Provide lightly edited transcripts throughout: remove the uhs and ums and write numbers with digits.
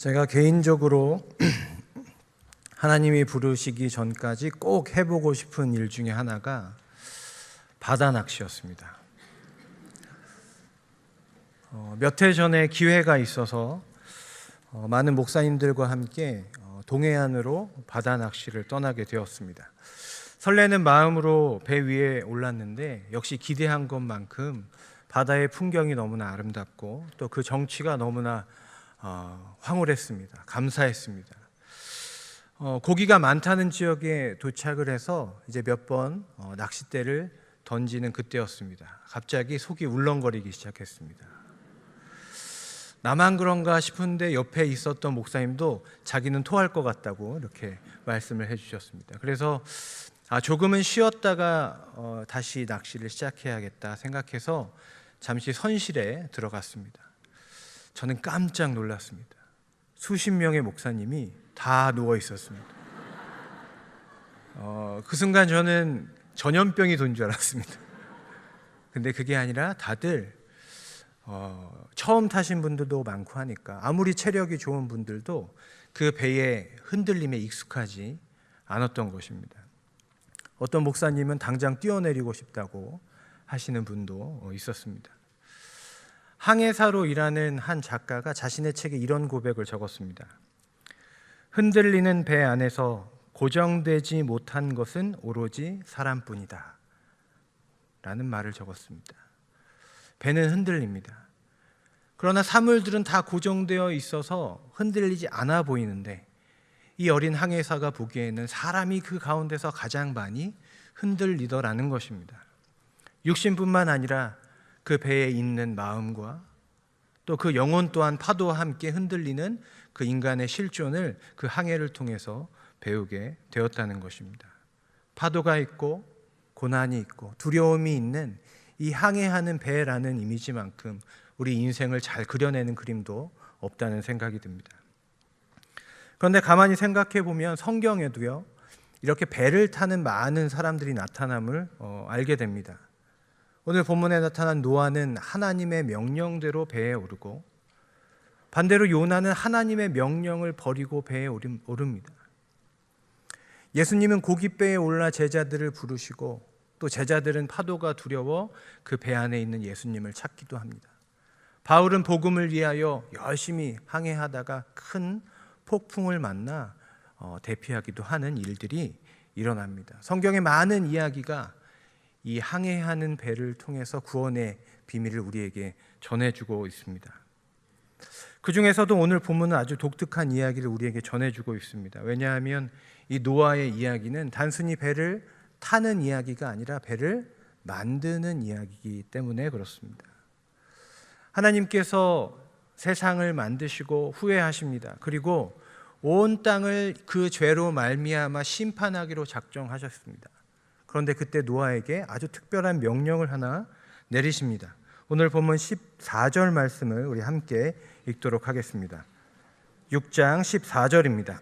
제가 개인적으로 하나님이 부르시기 전까지 꼭 해보고 싶은 일 중에 하나가 바다 낚시였습니다. 몇 해 전에 기회가 있어서 많은 목사님들과 함께 동해안으로 바다 낚시를 떠나게 되었습니다. 설레는 마음으로 배 위에 올랐는데 역시 기대한 것만큼 바다의 풍경이 너무나 아름답고 또 그 정취가 너무나 황홀했습니다. 감사했습니다. 고기가 많다는 지역에 도착을 해서 이제 몇 번 낚싯대를 던지는 그때였습니다. 갑자기 속이 울렁거리기 시작했습니다. 나만 그런가 싶은데 옆에 있었던 목사님도 자기는 토할 것 같다고 이렇게 말씀을 해주셨습니다. 그래서 조금은 쉬었다가 다시 낚시를 시작해야겠다 생각해서 잠시 선실에 들어갔습니다. 저는 깜짝 놀랐습니다. 수십 명의 목사님이 다 누워 있었습니다. 그 순간 저는 전염병이 돈 줄 알았습니다. 근데 그게 아니라 다들 처음 타신 분들도 많고 하니까 아무리 체력이 좋은 분들도 그 배의 흔들림에 익숙하지 않았던 것입니다. 어떤 목사님은 당장 뛰어내리고 싶다고 하시는 분도 있었습니다. 항해사로 일하는 한 작가가 자신의 책에 이런 고백을 적었습니다. 흔들리는 배 안에서 고정되지 못한 것은 오로지 사람뿐이다 라는 말을 적었습니다. 배는 흔들립니다. 그러나 사물들은 다 고정되어 있어서 흔들리지 않아 보이는데 이 어린 항해사가 보기에는 사람이 그 가운데서 가장 많이 흔들리더라는 것입니다. 육신뿐만 아니라 그 배에 있는 마음과 또 그 영혼 또한 파도와 함께 흔들리는 그 인간의 실존을 그 항해를 통해서 배우게 되었다는 것입니다. 파도가 있고 고난이 있고 두려움이 있는 이 항해하는 배라는 이미지만큼 우리 인생을 잘 그려내는 그림도 없다는 생각이 듭니다. 그런데 가만히 생각해 보면 성경에도요, 이렇게 배를 타는 많은 사람들이 나타남을 알게 됩니다. 오늘 본문에 나타난 노아는 하나님의 명령대로 배에 오르고 반대로 요나는 하나님의 명령을 버리고 배에 오릅니다. 예수님은 고깃배에 올라 제자들을 부르시고 또 제자들은 파도가 두려워 그 배 안에 있는 예수님을 찾기도 합니다. 바울은 복음을 위하여 열심히 항해하다가 큰 폭풍을 만나 대피하기도 하는 일들이 일어납니다. 성경의 많은 이야기가 이 항해하는 배를 통해서 구원의 비밀을 우리에게 전해주고 있습니다. 그 중에서도 오늘 본문은 아주 독특한 이야기를 우리에게 전해주고 있습니다. 왜냐하면 이 노아의 이야기는 단순히 배를 타는 이야기가 아니라 배를 만드는 이야기이기 때문에 그렇습니다. 하나님께서 세상을 만드시고 후회하십니다. 그리고 온 땅을 그 죄로 말미암아 심판하기로 작정하셨습니다. 그런데 그때 노아에게 아주 특별한 명령을 하나 내리십니다. 오늘 본문 14절 말씀을 우리 함께 읽도록 하겠습니다. 6장 14절입니다.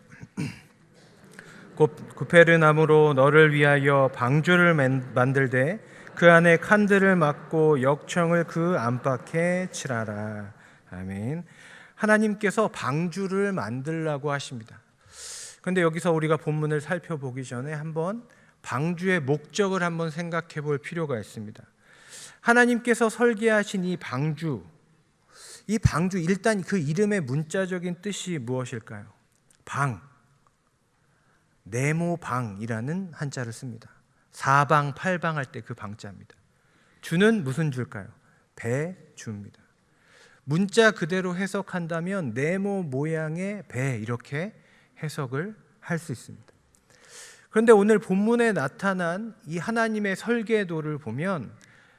구페르나무로 너를 위하여 방주를 만들되 그 안에 칸들을 막고 역청을 그 안팎에 칠하라. 아멘. 하나님께서 방주를 만들라고 하십니다. 그런데 여기서 우리가 본문을 살펴보기 전에 한번 방주의 목적을 한번 생각해 볼 필요가 있습니다. 하나님께서 설계하신 이 방주 일단 그 이름의 문자적인 뜻이 무엇일까요? 방, 네모방이라는 한자를 씁니다. 사방, 팔방 할 때 그 방자입니다. 주는 무슨 줄까요? 배주입니다. 문자 그대로 해석한다면 네모 모양의 배 이렇게 해석을 할 수 있습니다. 그런데 오늘 본문에 나타난 이 하나님의 설계도를 보면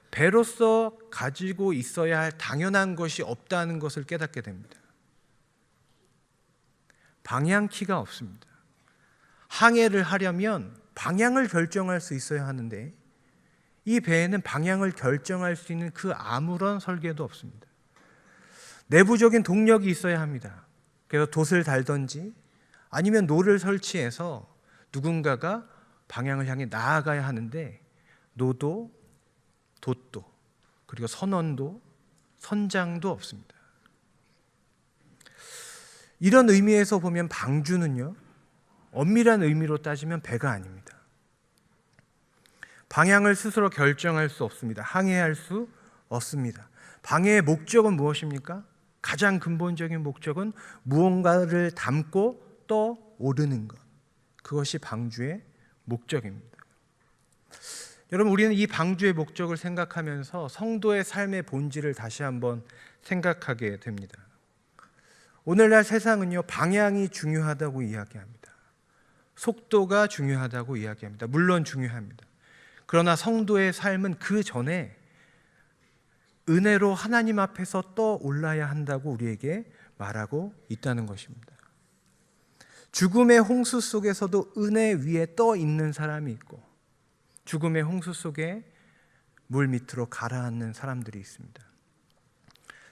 배로서 가지고 있어야 할 당연한 것이 없다는 것을 깨닫게 됩니다. 방향키가 없습니다. 항해를 하려면 방향을 결정할 수 있어야 하는데 이 배에는 방향을 결정할 수 있는 그 아무런 설계도 없습니다. 내부적인 동력이 있어야 합니다. 그래서 돛을 달든지 아니면 노를 설치해서 누군가가 방향을 향해 나아가야 하는데 노도, 돛도, 그리고 선원도, 선장도 없습니다. 이런 의미에서 보면 방주는요, 엄밀한 의미로 따지면 배가 아닙니다. 방향을 스스로 결정할 수 없습니다. 항해할 수 없습니다. 방해의 목적은 무엇입니까? 가장 근본적인 목적은 무언가를 담고 떠오르는 것. 그것이 방주의 목적입니다. 여러분, 우리는 이 방주의 목적을 생각하면서 성도의 삶의 본질을 다시 한번 생각하게 됩니다. 오늘날 세상은요, 방향이 중요하다고 이야기합니다. 속도가 중요하다고 이야기합니다. 물론 중요합니다. 그러나 성도의 삶은 그 전에 은혜로 하나님 앞에서 떠올라야 한다고 우리에게 말하고 있다는 것입니다. 죽음의 홍수 속에서도 은혜 위에 떠 있는 사람이 있고, 죽음의 홍수 속에 물 밑으로 가라앉는 사람들이 있습니다.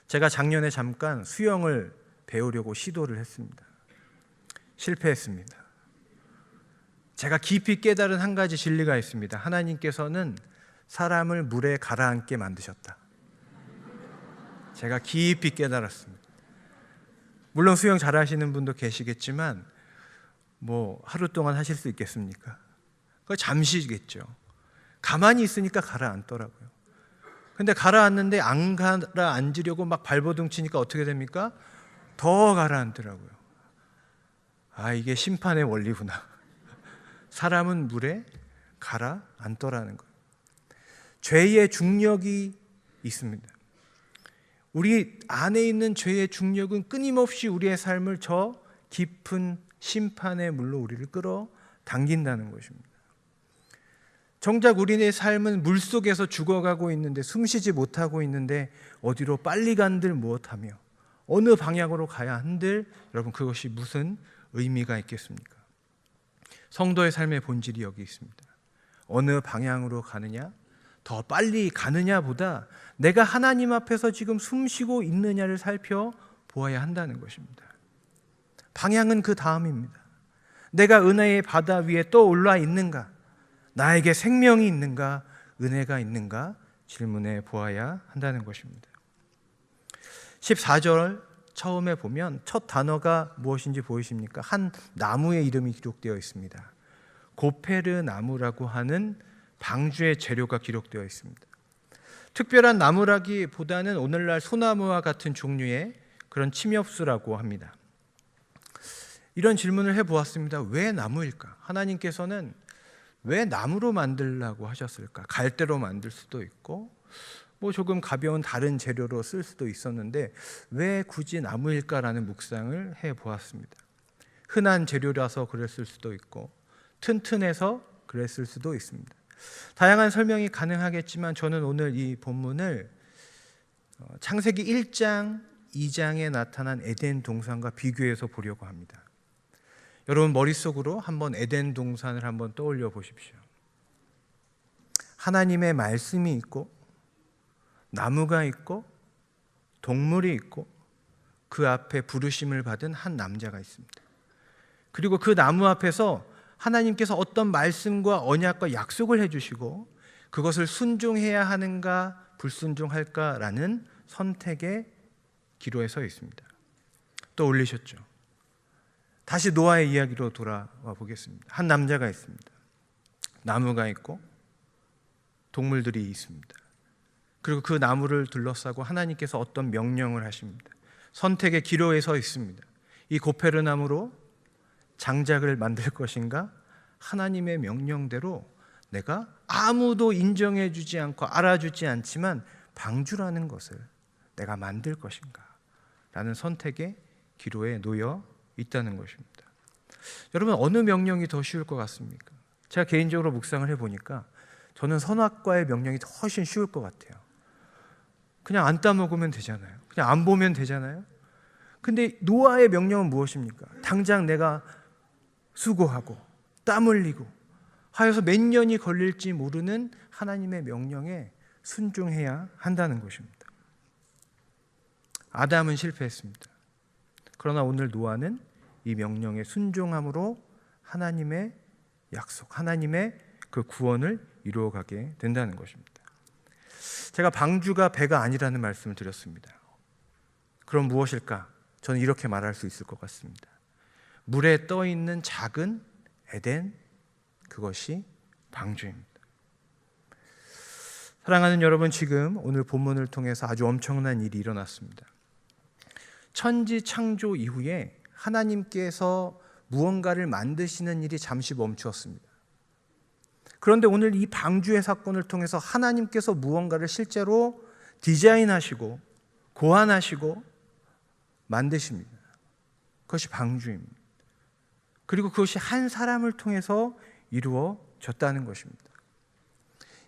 제가 작년에 잠깐 수영을 배우려고 시도를 했습니다. 실패했습니다. 제가 깊이 깨달은 한 가지 진리가 있습니다. 하나님께서는 사람을 물에 가라앉게 만드셨다. 제가 깊이 깨달았습니다. 물론 수영 잘하시는 분도 계시겠지만 하루 동안 하실 수 있겠습니까? 그거 잠시겠죠. 가만히 있으니까 가라앉더라고요. 근데 가라앉는데 안 가라앉으려고 막 발버둥 치니까 어떻게 됩니까? 더 가라앉더라고요. 이게 심판의 원리구나. 사람은 물에 가라앉더라는 거예요. 죄의 중력이 있습니다. 우리 안에 있는 죄의 중력은 끊임없이 우리의 삶을 저 깊은 심판의 물로 우리를 끌어당긴다는 것입니다. 정작 우리의 삶은 물속에서 죽어가고 있는데, 숨쉬지 못하고 있는데 어디로 빨리 간들 무엇하며 어느 방향으로 가야 한들, 여러분, 그것이 무슨 의미가 있겠습니까? 성도의 삶의 본질이 여기 있습니다. 어느 방향으로 가느냐, 더 빨리 가느냐보다 내가 하나님 앞에서 지금 숨쉬고 있느냐를 살펴보아야 한다는 것입니다. 방향은 그 다음입니다. 내가 은혜의 바다 위에 떠올라 있는가? 나에게 생명이 있는가? 은혜가 있는가? 질문해 보아야 한다는 것입니다. 14절 처음에 보면 첫 단어가 무엇인지 보이십니까? 한 나무의 이름이 기록되어 있습니다. 고페르 나무라고 하는 방주의 재료가 기록되어 있습니다. 특별한 나무라기보다는 오늘날 소나무와 같은 종류의 그런 침엽수라고 합니다. 이런 질문을 해보았습니다. 왜 나무일까? 하나님께서는 왜 나무로 만들라고 하셨을까? 갈대로 만들 수도 있고 조금 가벼운 다른 재료로 쓸 수도 있었는데 왜 굳이 나무일까라는 묵상을 해보았습니다. 흔한 재료라서 그랬을 수도 있고 튼튼해서 그랬을 수도 있습니다. 다양한 설명이 가능하겠지만 저는 오늘 이 본문을 창세기 1장, 2장에 나타난 에덴 동산과 비교해서 보려고 합니다. 여러분 머릿속으로 한번 에덴 동산을 한번 떠올려 보십시오. 하나님의 말씀이 있고 나무가 있고 동물이 있고 그 앞에 부르심을 받은 한 남자가 있습니다. 그리고 그 나무 앞에서 하나님께서 어떤 말씀과 언약과 약속을 해주시고 그것을 순종해야 하는가 불순종할까라는 선택의 기로에 서 있습니다. 또 올리셨죠. 다시 노아의 이야기로 돌아와 보겠습니다. 한 남자가 있습니다. 나무가 있고 동물들이 있습니다. 그리고 그 나무를 둘러싸고 하나님께서 어떤 명령을 하십니다. 선택의 기로에 서 있습니다. 이 고페르 나무로 장작을 만들 것인가? 하나님의 명령대로 내가 아무도 인정해 주지 않고 알아주지 않지만 방주라는 것을 내가 만들 것인가? 라는 선택의 기로에 놓여 있다는 것입니다. 여러분 어느 명령이 더 쉬울 것 같습니까? 제가 개인적으로 묵상을 해보니까 저는 선악과의 명령이 훨씬 쉬울 것 같아요. 그냥 안 따먹으면 되잖아요. 그냥 안 보면 되잖아요. 근데 노아의 명령은 무엇입니까? 당장 내가 수고하고 땀 흘리고 하여서 몇 년이 걸릴지 모르는 하나님의 명령에 순종해야 한다는 것입니다. 아담은 실패했습니다. 그러나 오늘 노아는 이 명령에 순종함으로 하나님의 약속, 하나님의 그 구원을 이루어가게 된다는 것입니다. 제가 방주가 배가 아니라는 말씀을 드렸습니다. 그럼 무엇일까? 저는 이렇게 말할 수 있을 것 같습니다. 물에 떠 있는 작은 에덴, 그것이 방주입니다. 사랑하는 여러분, 지금 오늘 본문을 통해서 아주 엄청난 일이 일어났습니다. 천지 창조 이후에 하나님께서 무언가를 만드시는 일이 잠시 멈추었습니다. 그런데 오늘 이 방주의 사건을 통해서 하나님께서 무언가를 실제로 디자인하시고 고안하시고 만드십니다. 그것이 방주입니다. 그리고 그것이 한 사람을 통해서 이루어졌다는 것입니다.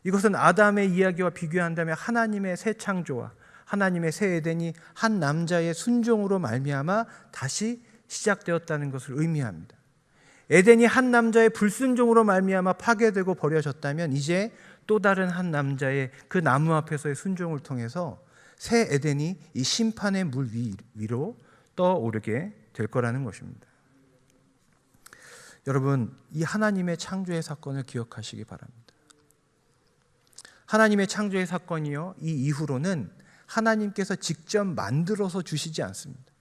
이것은 아담의 이야기와 비교한다면 하나님의 새 창조와 하나님의 새 에덴이 한 남자의 순종으로 말미암아 다시 시작되었다는 것을 의미합니다. 에덴이 한 남자의 불순종으로 말미암아 파괴되고 버려졌다면 이제 또 다른 한 남자의 그 나무 앞에서의 순종을 통해서 새 에덴이 이 심판의 물 위로 떠오르게 될 거라는 것입니다. 여러분, 이 하나님의 창조의 사건을 기억하시기 바랍니다. 하나님의 창조의 사건이요, 이 이후로는 하나님께서 직접 만들어서 주시지 않습니다.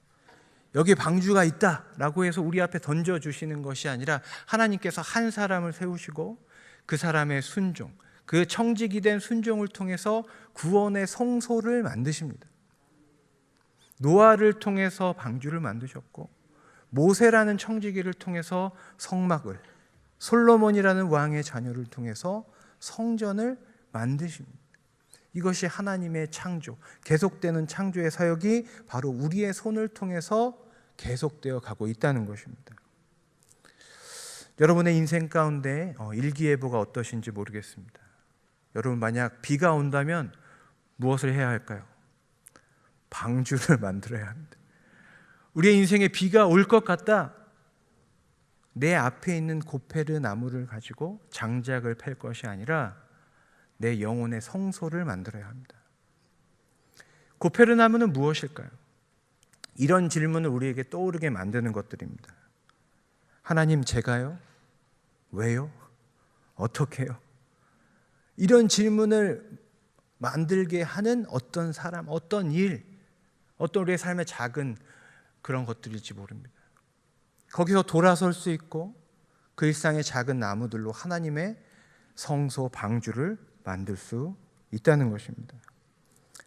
여기 방주가 있다라고 해서 우리 앞에 던져주시는 것이 아니라 하나님께서 한 사람을 세우시고 그 사람의 순종, 그 청직이 된 순종을 통해서 구원의 성소를 만드십니다. 노아를 통해서 방주를 만드셨고 모세라는 청지기를 통해서 성막을, 솔로몬이라는 왕의 자녀를 통해서 성전을 만드십니다. 이것이 하나님의 창조, 계속되는 창조의 사역이 바로 우리의 손을 통해서 계속되어 가고 있다는 것입니다. 여러분의 인생 가운데 일기예보가 어떠신지 모르겠습니다. 여러분, 만약 비가 온다면 무엇을 해야 할까요? 방주를 만들어야 합니다. 우리의 인생에 비가 올 것 같다. 내 앞에 있는 고페르 나무를 가지고 장작을 팰 것이 아니라 내 영혼의 성소를 만들어야 합니다. 고페르 나무는 무엇일까요? 이런 질문을 우리에게 떠오르게 만드는 것들입니다. 하나님, 제가요? 왜요? 어떻게요? 이런 질문을 만들게 하는 어떤 사람, 어떤 일, 어떤 우리의 삶의 작은 그런 것들일지 모릅니다. 거기서 돌아설 수 있고 그 일상의 작은 나무들로 하나님의 성소 방주를 만들 수 있다는 것입니다.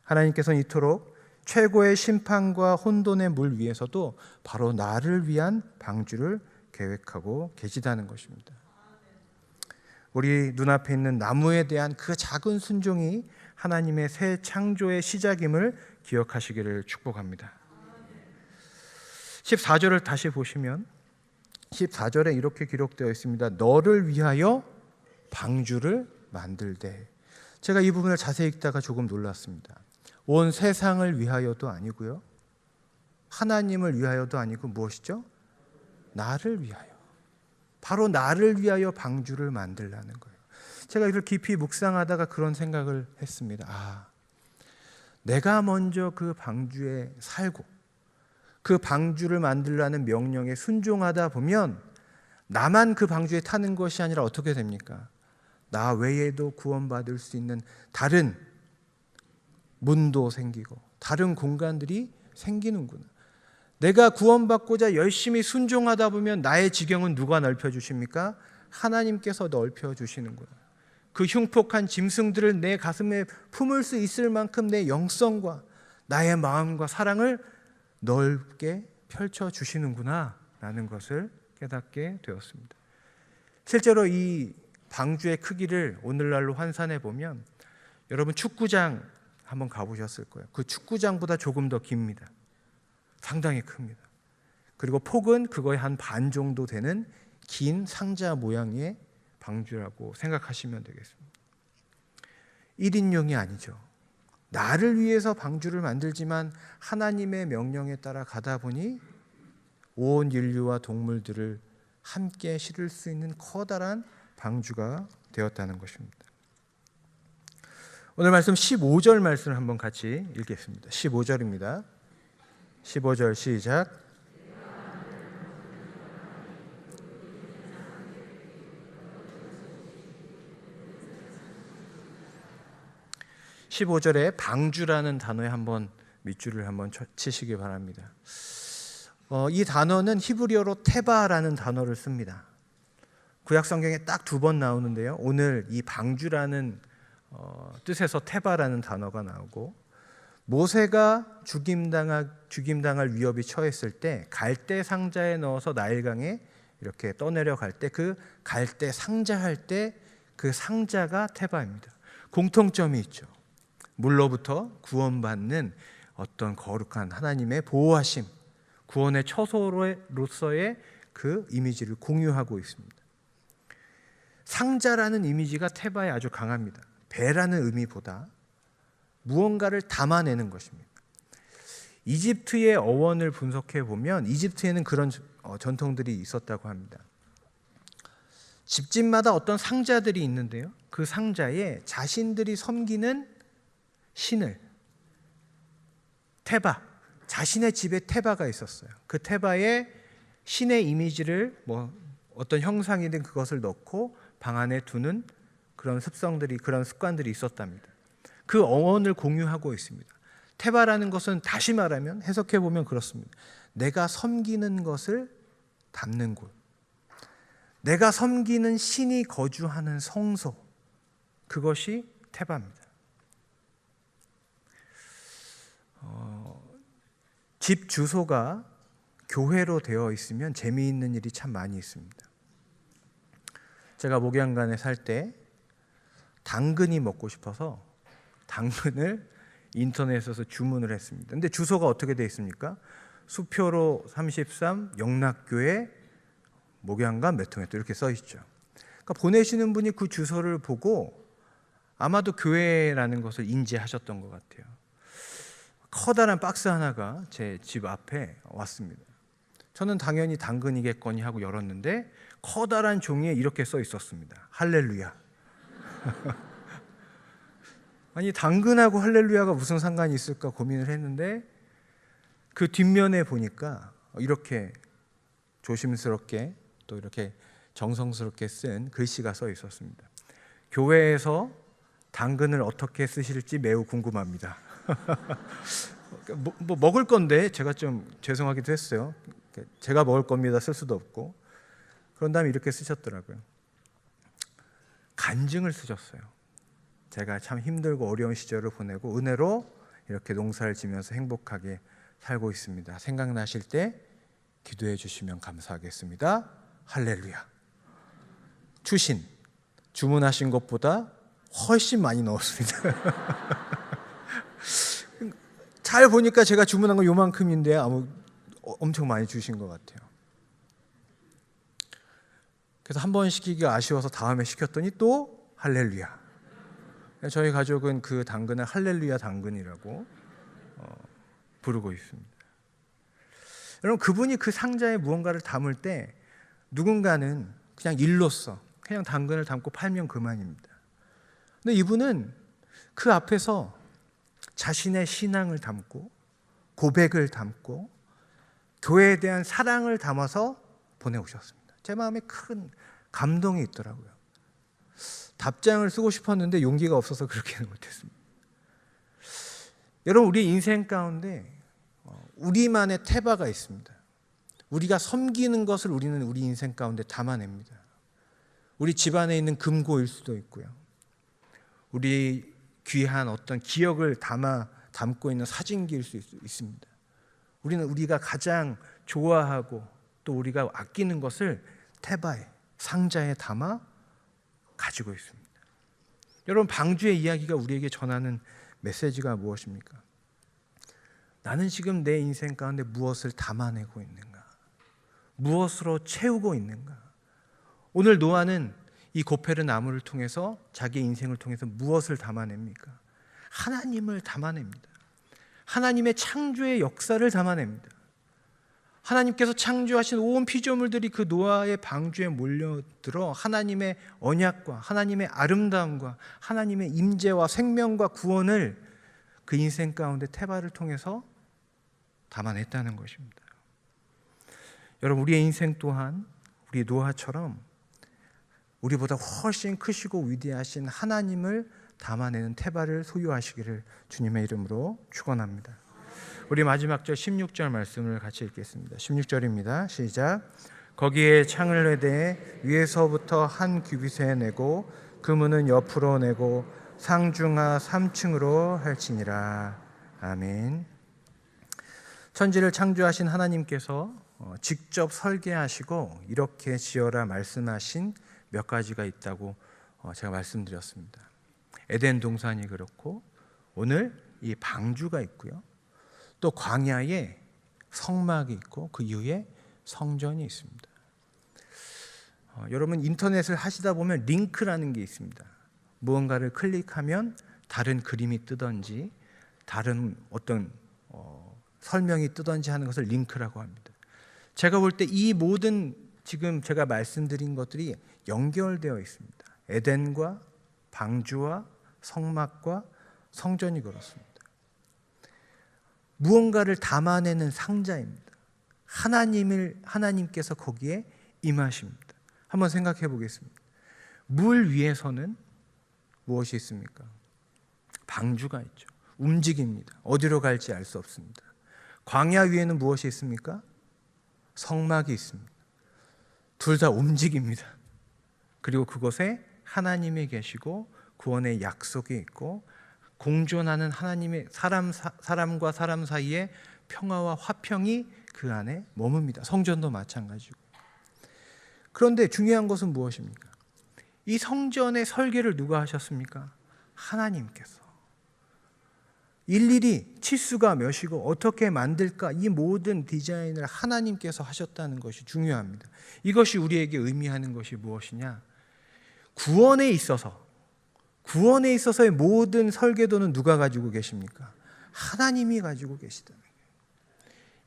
하나님께서는 이토록 최고의 심판과 혼돈의 물 위에서도 바로 나를 위한 방주를 계획하고 계시다는 것입니다. 우리 눈앞에 있는 나무에 대한 그 작은 순종이 하나님의 새 창조의 시작임을 기억하시기를 축복합니다. 14절을 다시 보시면 14절에 이렇게 기록되어 있습니다. 너를 위하여 방주를 만들되. 제가 이 부분을 자세히 읽다가 조금 놀랐습니다. 온 세상을 위하여도 아니고요, 하나님을 위하여도 아니고 무엇이죠? 나를 위하여. 바로 나를 위하여 방주를 만들라는 거예요. 제가 이걸 깊이 묵상하다가 그런 생각을 했습니다. 내가 먼저 그 방주에 살고 그 방주를 만들라는 명령에 순종하다 보면 나만 그 방주에 타는 것이 아니라 어떻게 됩니까? 나 외에도 구원받을 수 있는 다른 문도 생기고 다른 공간들이 생기는구나. 내가 구원받고자 열심히 순종하다 보면 나의 지경은 누가 넓혀주십니까? 하나님께서 넓혀주시는구나. 그 흉폭한 짐승들을 내 가슴에 품을 수 있을 만큼 내 영성과 나의 마음과 사랑을 넓게 펼쳐주시는구나 라는 것을 깨닫게 되었습니다. 실제로 이 방주의 크기를 오늘날로 환산해 보면 여러분 축구장 한번 가보셨을 거예요. 그 축구장보다 조금 더 깁니다. 상당히 큽니다. 그리고 폭은 그거의 한 반 정도 되는 긴 상자 모양의 방주라고 생각하시면 되겠습니다. 1인용이 아니죠. 나를 위해서 방주를 만들지만 하나님의 명령에 따라 가다 보니 온 인류와 동물들을 함께 실을 수 있는 커다란 방주가 되었다는 것입니다. 오늘 말씀 15절 말씀을 한번 같이 읽겠습니다. 15절입니다. 15절 시작. 15절에 방주라는 단어에 한번 밑줄을 한번 치시기 바랍니다. 이 단어는 히브리어로 테바라는 단어를 씁니다. 구약 성경에 딱 2번 나오는데요. 오늘 이 방주라는 뜻에서 테바라는 단어가 나오고, 모세가 죽임당할 위협이 처했을 때 갈대 상자에 넣어서 나일강에 이렇게 떠내려 갈 때, 그 갈대 상자할 때 그 상자가 테바입니다. 공통점이 있죠. 물로부터 구원받는 어떤 거룩한 하나님의 보호하심, 구원의 처소로서의 그 이미지를 공유하고 있습니다. 상자라는 이미지가 테바에 아주 강합니다. 배라는 의미보다 무언가를 담아내는 것입니다. 이집트의 어원을 분석해 보면 이집트에는 그런 전통들이 있었다고 합니다. 집집마다 어떤 상자들이 있는데요, 그 상자에 자신들이 섬기는 신을, 테바, 자신의 집에 테바가 있었어요. 그 테바에 신의 이미지를 어떤 형상이든 그것을 넣고 방 안에 두는 그런 습관들이 있었답니다. 그 어원을 공유하고 있습니다. 테바라는 것은 다시 말하면 해석해 보면 그렇습니다. 내가 섬기는 것을 담는 곳, 내가 섬기는 신이 거주하는 성소, 그것이 테바입니다. 집 주소가 교회로 되어 있으면 재미있는 일이 참 많이 있습니다. 제가 목양간에 살 때 당근이 먹고 싶어서 당근을 인터넷에서 주문을 했습니다. 근데 주소가 어떻게 되어 있습니까? 수표로 33 영락교회 목양간 몇 통에 또 이렇게 써 있죠. 그러니까 보내시는 분이 그 주소를 보고 아마도 교회라는 것을 인지하셨던 것 같아요. 커다란 박스 하나가 제 집 앞에 왔습니다. 저는 당연히 당근이겠거니 하고 열었는데 커다란 종이에 이렇게 써 있었습니다. 할렐루야. 아니, 당근하고 할렐루야가 무슨 상관이 있을까 고민을 했는데, 그 뒷면에 보니까 이렇게 조심스럽게 또 이렇게 정성스럽게 쓴 글씨가 써 있었습니다. 교회에서 당근을 어떻게 쓰실지 매우 궁금합니다. 뭐 먹을 건데 제가 좀 죄송하기도 했어요. 제가 먹을 겁니다 쓸 수도 없고. 그런 다음에 이렇게 쓰셨더라고요. 간증을 쓰셨어요. 제가 참 힘들고 어려운 시절을 보내고 은혜로 이렇게 농사를 지면서 행복하게 살고 있습니다. 생각나실 때 기도해 주시면 감사하겠습니다. 할렐루야. 추신, 주문하신 것보다 훨씬 많이 넣었습니다. 잘 보니까 제가 주문한 건 요만큼인데 엄청 많이 주신 것 같아요. 그래서 한 번 시키기가 아쉬워서 다음에 시켰더니 또 할렐루야. 저희 가족은 그 당근을 할렐루야 당근이라고 부르고 있습니다. 여러분, 그분이 그 상자에 무언가를 담을 때 누군가는 그냥 일로써 그냥 당근을 담고 팔면 그만입니다. 근데 이분은 그 앞에서 자신의 신앙을 담고 고백을 담고 교회에 대한 사랑을 담아서 보내오셨습니다. 제 마음에 큰 감동이 있더라고요. 답장을 쓰고 싶었는데 용기가 없어서 그렇게는 못했습니다. 여러분, 우리 인생 가운데 우리만의 테바가 있습니다. 우리가 섬기는 것을 우리는 우리 인생 가운데 담아냅니다. 우리 집안에 있는 금고일 수도 있고요. 우리 귀한 어떤 기억을 담고 있는 사진기일 수 있습니다. 우리는 우리가 가장 좋아하고 또 우리가 아끼는 것을 테바에, 상자에 담아 가지고 있습니다. 여러분, 방주의 이야기가 우리에게 전하는 메시지가 무엇입니까? 나는 지금 내 인생 가운데 무엇을 담아내고 있는가? 무엇으로 채우고 있는가? 오늘 노아는 이 고페르 나무를 통해서 자기 인생을 통해서 무엇을 담아냅니까? 하나님을 담아냅니다. 하나님의 창조의 역사를 담아냅니다. 하나님께서 창조하신 온 피조물들이 그 노아의 방주에 몰려들어 하나님의 언약과 하나님의 아름다움과 하나님의 임재와 생명과 구원을 그 인생 가운데 테바를 통해서 담아냈다는 것입니다. 여러분, 우리의 인생 또한 우리 노아처럼 우리보다 훨씬 크시고 위대하신 하나님을 담아내는 테바를 소유하시기를 주님의 이름으로 축원합니다. 우리 마지막 절 16절 말씀을 같이 읽겠습니다. 16절입니다. 시작. 거기에 창을 내되 위에서부터 한 규빗에 내고 그 문은 옆으로 내고 상중하 3층으로 할지니라. 아멘. 천지를 창조하신 하나님께서 직접 설계하시고 이렇게 지어라 말씀하신 몇 가지가 있다고 제가 말씀드렸습니다. 에덴 동산이 그렇고 오늘 이 방주가 있고요. 또 광야에 성막이 있고 그 이후에 성전이 있습니다. 여러분 인터넷을 하시다 보면 링크라는 게 있습니다. 무언가를 클릭하면 다른 그림이 뜨든지 다른 어떤 설명이 뜨든지 하는 것을 링크라고 합니다. 제가 볼 때 이 모든 지금 제가 말씀드린 것들이 연결되어 있습니다. 에덴과 방주와 성막과 성전이 그렇습니다. 무언가를 담아내는 상자입니다. 하나님께서 거기에 임하십니다. 한번 생각해 보겠습니다. 물 위에서는 무엇이 있습니까? 방주가 있죠. 움직입니다. 어디로 갈지 알 수 없습니다. 광야 위에는 무엇이 있습니까? 성막이 있습니다. 둘 다 움직입니다. 그리고 그곳에 하나님이 계시고 구원의 약속이 있고 공존하는 하나님의 사람과 사람 사이의 평화와 화평이 그 안에 머뭅니다. 성전도 마찬가지고. 그런데 중요한 것은 무엇입니까? 이 성전의 설계를 누가 하셨습니까? 하나님께서. 일일이 치수가 몇이고 어떻게 만들까 이 모든 디자인을 하나님께서 하셨다는 것이 중요합니다. 이것이 우리에게 의미하는 것이 무엇이냐? 구원에 있어서의 모든 설계도는 누가 가지고 계십니까? 하나님이 가지고 계시다는 거예요.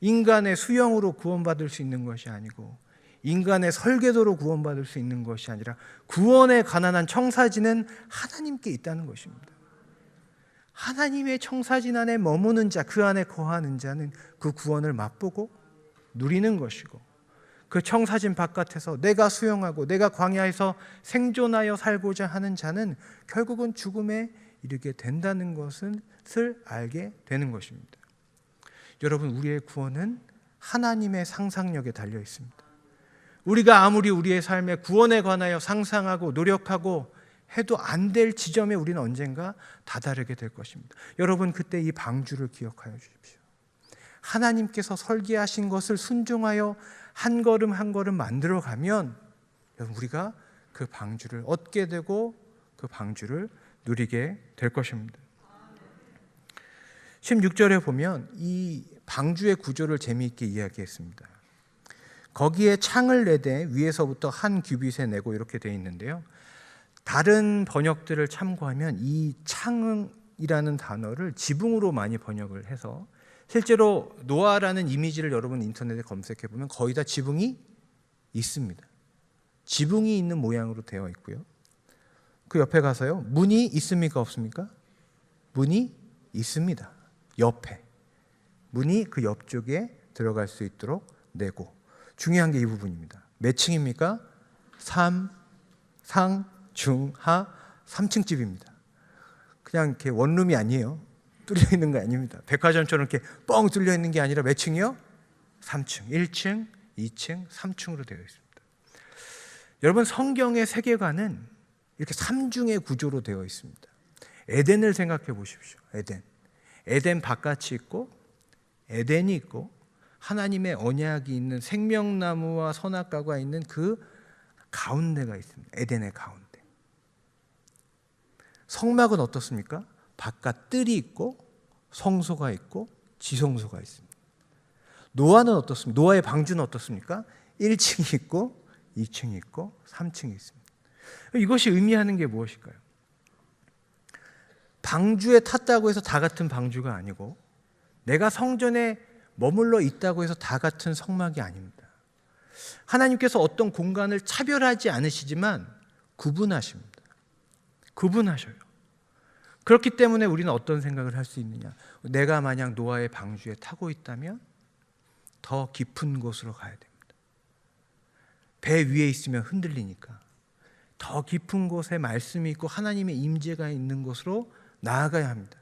인간의 수영으로 구원받을 수 있는 것이 아니고 인간의 설계도로 구원받을 수 있는 것이 아니라 구원에 관한 한 청사진은 하나님께 있다는 것입니다. 하나님의 청사진 안에 머무는 자, 그 안에 거하는 자는 그 구원을 맛보고 누리는 것이고 그 청사진 바깥에서 내가 수용하고 내가 광야에서 생존하여 살고자 하는 자는 결국은 죽음에 이르게 된다는 것을 알게 되는 것입니다. 여러분, 우리의 구원은 하나님의 상상력에 달려 있습니다. 우리가 아무리 우리의 삶의 구원에 관하여 상상하고 노력하고 해도 안 될 지점에 우리는 언젠가 다다르게 될 것입니다. 여러분, 그때 이 방주를 기억하여 주십시오. 하나님께서 설계하신 것을 순종하여 한 걸음 한 걸음 만들어가면 우리가 그 방주를 얻게 되고 그 방주를 누리게 될 것입니다. 16절에 보면 이 방주의 구조를 재미있게 이야기했습니다. 거기에 창을 내되 위에서부터 한 규빗에 내고 이렇게 되어 있는데요. 다른 번역들을 참고하면 이 창이라는 단어를 지붕으로 많이 번역을 해서 실제로 노아라는 이미지를 여러분 인터넷에 검색해 보면 거의 다 지붕이 있습니다. 지붕이 있는 모양으로 되어 있고요. 그 옆에 가서요. 문이 있습니까? 없습니까? 문이 있습니다. 옆에. 문이 그 옆쪽에 들어갈 수 있도록 내고. 중요한 게 이 부분입니다. 몇 층입니까? 3, 상, 중, 하, 3층 집입니다. 그냥 이렇게 원룸이 아니에요. 뚫려 있는 거 아닙니다. 백화점처럼 이렇게 뻥 뚫려 있는 게 아니라 몇 층이요? 3층, 1층, 2층, 3층으로 되어 있습니다. 여러분, 성경의 세계관은 이렇게 3중의 구조로 되어 있습니다. 에덴을 생각해 보십시오. 에덴 바깥이 있고 에덴이 있고 하나님의 언약이 있는 생명나무와 선악과가 있는 그 가운데가 있습니다. 에덴의 가운데. 성막은 어떻습니까? 바깥 뜰이 있고 성소가 있고 지성소가 있습니다. 노아는 어떻습니까? 노아의 방주는 어떻습니까? 1층이 있고 2층이 있고 3층이 있습니다. 이것이 의미하는 게 무엇일까요? 방주에 탔다고 해서 다 같은 방주가 아니고 내가 성전에 머물러 있다고 해서 다 같은 성막이 아닙니다. 하나님께서 어떤 공간을 차별하지 않으시지만 구분하십니다. 구분하셔요. 그렇기 때문에 우리는 어떤 생각을 할 수 있느냐? 내가 만약 노아의 방주에 타고 있다면 더 깊은 곳으로 가야 됩니다. 배 위에 있으면 흔들리니까 더 깊은 곳에 말씀이 있고 하나님의 임재가 있는 곳으로 나아가야 합니다.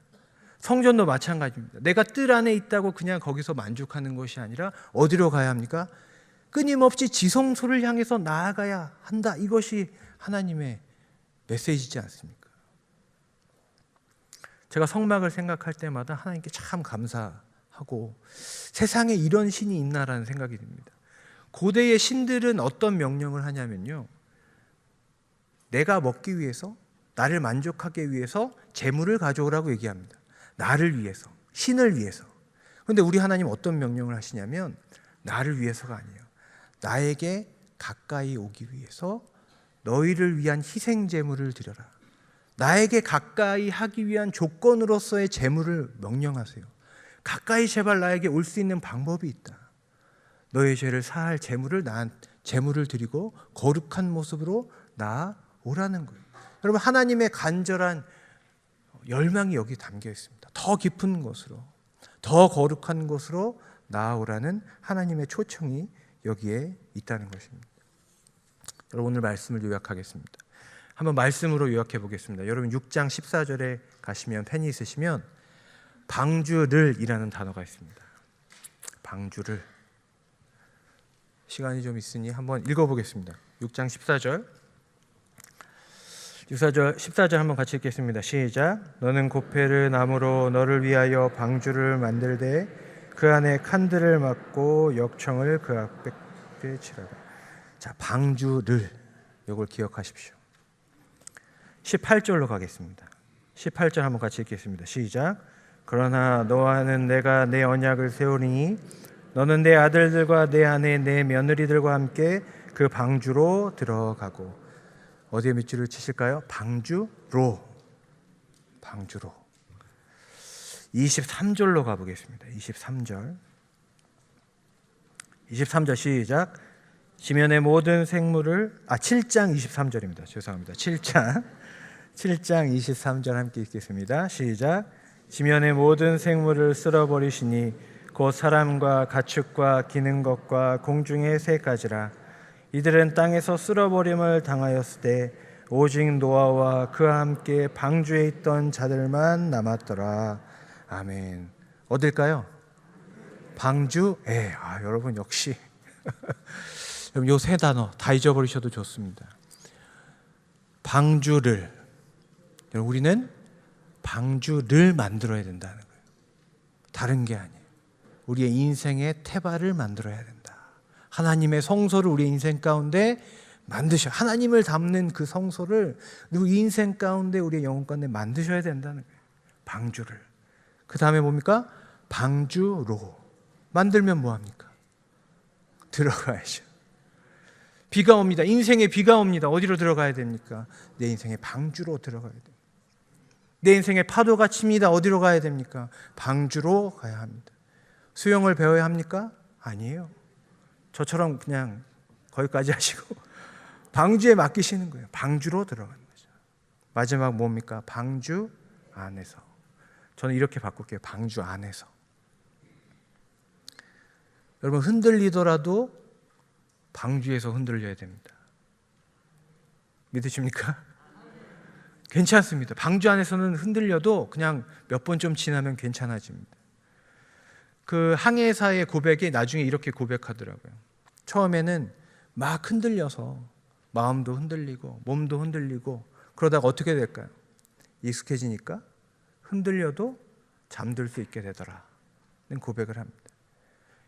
성전도 마찬가지입니다. 내가 뜰 안에 있다고 그냥 거기서 만족하는 것이 아니라 어디로 가야 합니까? 끊임없이 지성소를 향해서 나아가야 한다. 이것이 하나님의 메시지지 않습니까? 제가 성막을 생각할 때마다 하나님께 참 감사하고 세상에 이런 신이 있나라는 생각이 듭니다. 고대의 신들은 어떤 명령을 하냐면요, 내가 먹기 위해서, 나를 만족하기 위해서 재물을 가져오라고 얘기합니다. 나를 위해서, 신을 위해서. 그런데 우리 하나님 어떤 명령을 하시냐면 나를 위해서가 아니에요. 나에게 가까이 오기 위해서 너희를 위한 희생 제물을 드려라. 나에게 가까이 하기 위한 조건으로서의 제물을 명령하세요. 가까이 제발 나에게 올 수 있는 방법이 있다. 너의 죄를 사할 제물을 제물을 드리고 거룩한 모습으로 나오라는 거예요. 여러분, 하나님의 간절한 열망이 여기 담겨 있습니다. 더 깊은 곳으로, 더 거룩한 곳으로 나아오라는 하나님의 초청이 여기에 있다는 것입니다. 여러분, 오늘 말씀을 요약하겠습니다. 한번 말씀으로 요약해 보겠습니다. 여러분 6장 14절에 가시면, 펜이 있으시면 방주를이라는 단어가 있습니다. 방주를. 시간이 좀 있으니 한번 읽어보겠습니다. 6장 14절 한번 같이 읽겠습니다. 시작. 너는 고페르 나무로 너를 위하여 방주를 만들되 그 안에 칸들을 막고 역청을 그 앞에 칠하라. 자, 방주를, 이걸 기억하십시오. 18절로 가겠습니다. 18절 한번 같이 읽겠습니다. 시작. 그러나 너와는 내가 내 언약을 세우리니 너는 내 아들들과 내 아내 내 며느리들과 함께 그 방주로 들어가고. 어디에 밑줄을 치실까요? 방주로. 23절로 가보겠습니다. 23절 시작. 지면의 모든 생물을 7장 23절입니다. 죄송합니다. 7장 23절 함께 읽겠습니다. 시작. 지면의 모든 생물을 쓸어버리시니 곧 사람과 가축과 기는 것과 공중의 새까지라. 이들은 땅에서 쓸어버림을 당하였을 때 오직 노아와 그와 함께 방주에 있던 자들만 남았더라. 아멘. 어딜까요? 방주에. 여러분 역시 여러분 요 세 단어 다 잊어버리셔도 좋습니다. 방주를. 여러분, 우리는 방주를 만들어야 된다는 거예요. 다른 게 아니에요. 우리의 인생의 태발을 만들어야 된다. 하나님의 성소를 우리 인생 가운데 만드셔. 하나님을 담는 그 성소를 우리 인생 가운데, 우리의 영혼 가운데 만드셔야 된다는 거예요. 방주를. 그 다음에 뭡니까? 방주로. 만들면 뭐합니까? 들어가야죠. 비가 옵니다. 인생에 비가 옵니다. 어디로 들어가야 됩니까? 내 인생의 방주로 들어가야 됩니다. 내 인생에 파도가 칩니다. 어디로 가야 됩니까? 방주로 가야 합니다. 수영을 배워야 합니까? 아니에요. 저처럼 그냥 거기까지 하시고 방주에 맡기시는 거예요. 방주로 들어가는 거죠. 마지막 뭡니까? 방주 안에서. 저는 이렇게 바꿀게요. 방주 안에서. 여러분, 흔들리더라도 방주에서 흔들려야 됩니다. 믿으십니까? 괜찮습니다. 방주 안에서는 흔들려도 그냥 몇 번 좀 지나면 괜찮아집니다. 그 항해사의 고백이 나중에 이렇게 고백하더라고요. 처음에는 막 흔들려서 마음도 흔들리고 몸도 흔들리고 그러다가 어떻게 될까요? 익숙해지니까 흔들려도 잠들 수 있게 되더라는 고백을 합니다.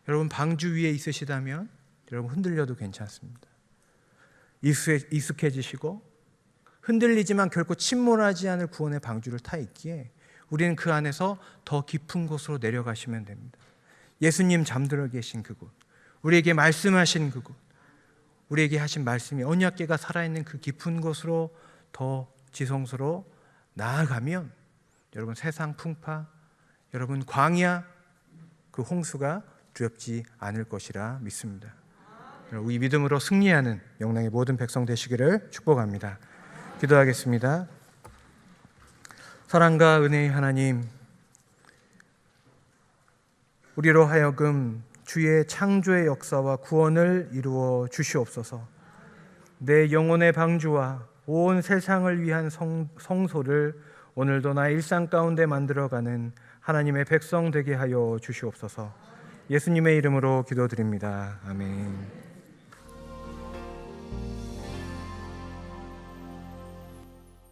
여러분, 방주 위에 있으시다면 여러분 흔들려도 괜찮습니다. 익숙해지시고 흔들리지만 결코 침몰하지 않을 구원의 방주를 타 있기에 우리는 그 안에서 더 깊은 곳으로 내려가시면 됩니다. 예수님 잠들어 계신 그곳, 우리에게 말씀하신 그곳, 우리에게 하신 말씀이 언약궤가 살아있는 그 깊은 곳으로 더 지성소로 나아가면 여러분 세상 풍파, 여러분 광야, 그 홍수가 두렵지 않을 것이라 믿습니다. 이 믿음으로 승리하는 영랑의 모든 백성 되시기를 축복합니다. 기도하겠습니다. 사랑과 은혜의 하나님, 우리로 하여금 주의 창조의 역사와 구원을 이루어 주시옵소서. 내 영혼의 방주와 온 세상을 위한 성소를 오늘도 나의 일상 가운데 만들어가는 하나님의 백성 되게 하여 주시옵소서. 예수님의 이름으로 기도드립니다. 아멘.